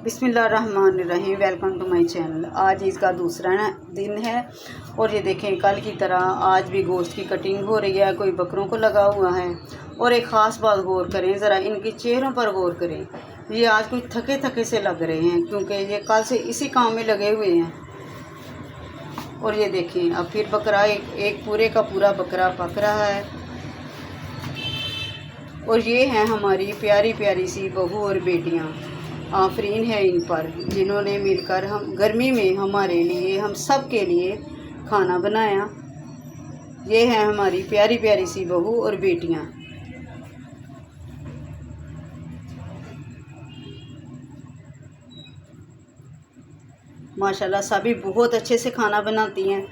बिस्मिल्लाहिर्रहमानिर्रहीम। Welcome to my channel. आज इसका दूसरा दिन है और ये देखें कल की तरह आज भी गोश्त की कटिंग हो रही है। कोई बकरों को लगा हुआ है। और एक ख़ास बात गौर करें, ज़रा इनके चेहरों पर गौर करें। ये आज कुछ थके थके से लग रहे हैं क्योंकि ये कल से इसी काम में लगे हुए हैं। और ये देखें अब फिर बकरा एक पूरे का पूरा बकरा पक रहा है। और ये हैं हमारी प्यारी प्यारी सी बहू और बेटियाँ। आफरीन है इन पर जिन्होंने मिलकर हम गर्मी में हमारे लिए, हम सब के लिए खाना बनाया। ये हैं हमारी प्यारी प्यारी सी बहू और बेटियाँ। माशाल्लाह सभी बहुत अच्छे से खाना बनाती हैं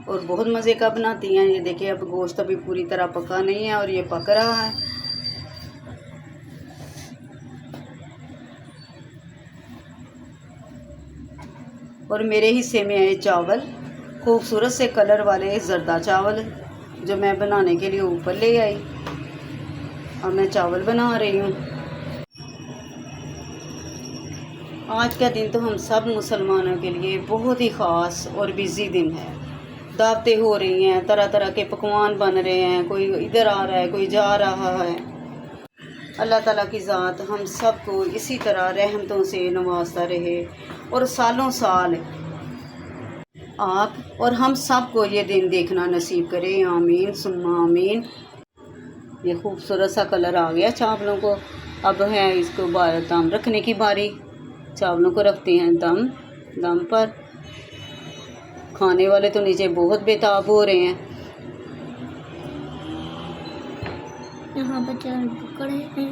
और बहुत मज़े का बनाती हैं। ये देखिए अब गोश्त अभी पूरी तरह पका नहीं है और ये पक रहा है। और मेरे हिस्से में है चावल, खूबसूरत से कलर वाले जर्दा चावल जो मैं बनाने के लिए ऊपर ले आई। अब मैं चावल बना रही हूँ। आज का दिन तो हम सब मुसलमानों के लिए बहुत ही ख़ास और बिज़ी दिन है। दावतें हो रही हैं, तरह तरह के पकवान बन रहे हैं, कोई इधर आ रहा है, कोई जा रहा है। अल्लाह ताला की ज़ात हम सब को इसी तरह रहमतों से नवाजता रहे और सालों साल आप और हम सब को ये दिन देखना नसीब करे। आमीन सुम्मा आमीन। ये खूबसूरत सा कलर आ गया चावलों को। अब है इसको दम रखने की बारी। चावलों को रखते हैं दम पर। खाने वाले तो नीचे बहुत बेताब हो रहे हैं। यहाँ पर चार पकड़े हैं।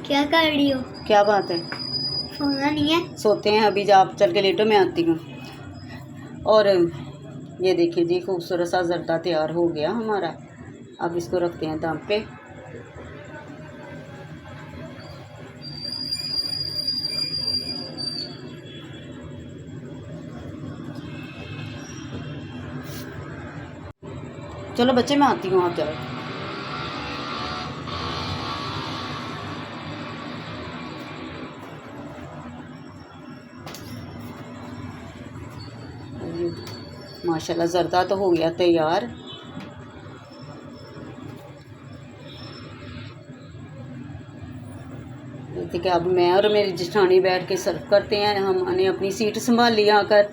क्या कर रही हो? क्या बात है? सोना नहीं है? सोते हैं अभी, जा आप चल के लेटो, मैं आती हूँ। और ये देखिए जी खूबसूरत सा जर्दा तैयार हो गया हमारा। अब इसको रखते हैं दम पे। चलो बच्चे मैं आती हूँ, आप जाओ। माशाल्लाह जर्दा तो हो गया तैयार। ठीक है, अब मैं और मेरी जेठानी बैठ के सर्व करते हैं। हमने अपनी सीट संभाल लिया आकर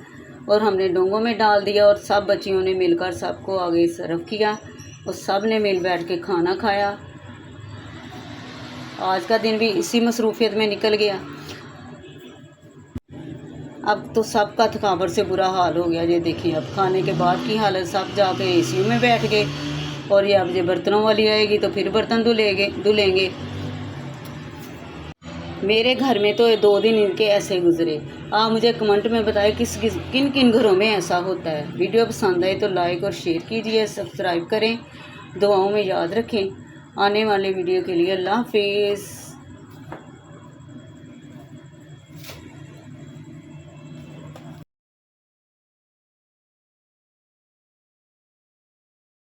और हमने डोंगों में डाल दिया और सब बच्चियों ने मिलकर सबको आगे सर्व किया और सब ने मिल बैठ के खाना खाया। आज का दिन भी इसी मसरूफियत में निकल गया। अब तो सबका थकावट से बुरा हाल हो गया। ये देखिए अब खाने के बाद की हालत, सब जाके एसी में बैठ गए। और ये अब ये बर्तनों वाली आएगी तो फिर बर्तन धुलेंगे। मेरे घर में तो 2 दिन इनके ऐसे गुजरे। आप मुझे कमेंट में बताएं किन किन घरों में ऐसा होता है। वीडियो पसंद आए तो लाइक और शेयर कीजिए, सब्सक्राइब करें, दुआओं में याद रखें। आने वाले वीडियो के लिए अल्लाह हाफिज़।